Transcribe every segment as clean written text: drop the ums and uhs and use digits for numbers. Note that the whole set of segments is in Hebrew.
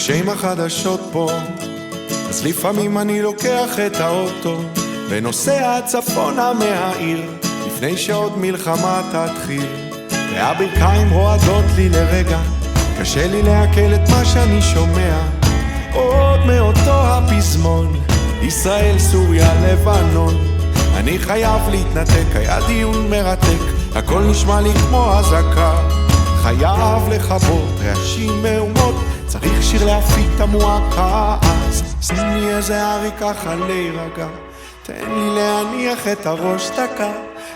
כשעם החדשות פה, אז לפעמים אני לוקח את האוטו ונוסע צפונה מהעיר, לפני שעוד מלחמה תתחיל. והברכיים רועדות לי לרגע, קשה לי לעכל את מה שאני שומע. עוד מאותו הפזמון, ישראל, סוריה, לבנון. אני חייב להתנתק, היה דיון מרתק, הכל נשמע לי כמו אזעקה. חייב לכבות רעשים מהומות, צריך שיר להפיק את המועקה. אז שים לי איזה ארי ככה להירגע, תן לי להניח את הראש דקה.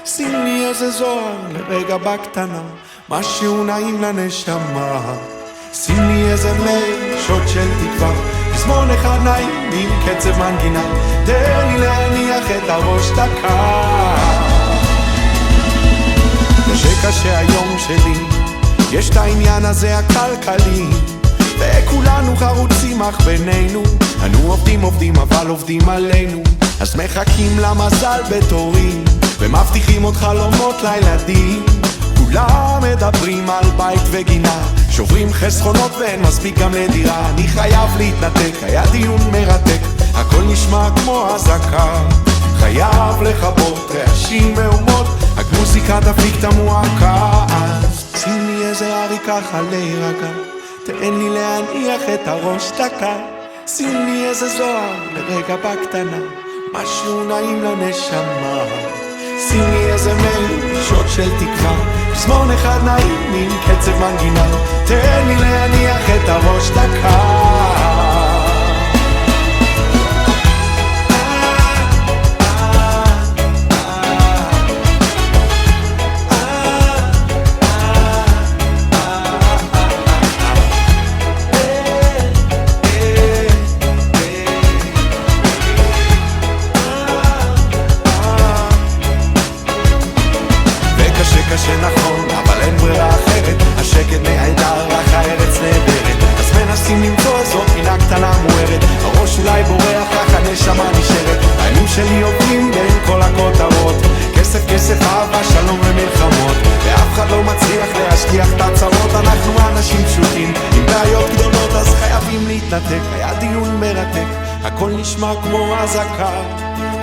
שים לי איזה זוהר לרגע בקטנה, משהו נעים לנשמה. שים לי איזה מי שוט של תקווה, פזמון אחד נעים עם קצב מנגינה, תן לי להניח את הראש דקה. קשה היום שלי, יש את העניין הזה הכלכלי, וכולנו חרוצים אך בינינו, אנו עובדים אבל עובדים עלינו. אז מחכים למזל בתורים, ומבטיחים עוד חלומות לילדים. כולם מדברים על בית וגינה, שוברים חסכונות ואין מספיק גם לדירה. אני חייב להתנתק, היה דיון מרתק, הכל נשמע כמו אזעקה. חייב לכבות רעשים מהומות, המוזיקה תפיק את המועקה. אז שים לי איזה ארי ככה להירגע, תן לי להניח את הראש דקה. שים לי איזה זוהר לרגע בקטנה, משהו נעים לנשמה. שים לי איזה מי שוט של תקווה, פזמון אחד נעים עם קצב מנגינה, תן לי להניח את הראש דקה. שנכון, אבל אין ברירה אחרת, השקט נהדר, רק הארץ נהדרת. אז מנסים למצוא זאת פינה קטנה מוארת, הראש אולי בורח, רק הנשמה נשארת. הימים שלי עובדים בין כל הכותרות, כסף כסף, אהבה, שלום ומלחמות, ואף אחד לא מצליח להשכיח את הצרות. אנחנו אנשים פשוטים עם בעיות גדולות, אז חייבים להתנתק, היה דיון מרתק, הכל נשמע כמו אזעקה.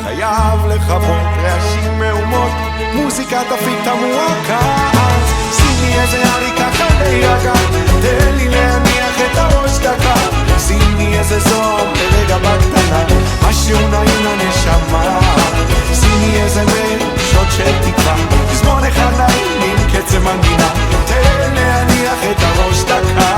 חייב לכבות רעשים מהומות, מוזיקה תפיק את המועקה. אז שים לי איזה ארי ככה להירגע, תן לי להניח את הראש דקה. שים לי איזה זוהר לרגע בקטנה, משהו נעים לנשמה. שים לי איזה מי שוט של תקווה, פזמון אחד נעים עם קצב מנגינה, תן להניח את הראש דקה.